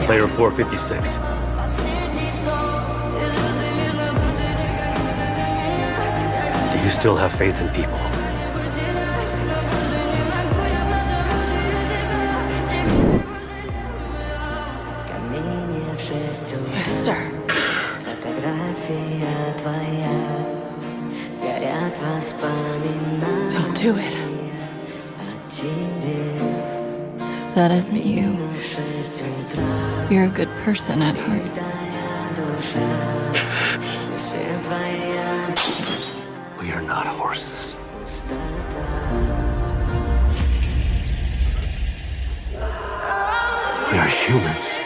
Player 456. Do you still have faith in people? Yes, sir. Don't do it. That isn't you. You're a good person at heart. We are not horses. We are humans.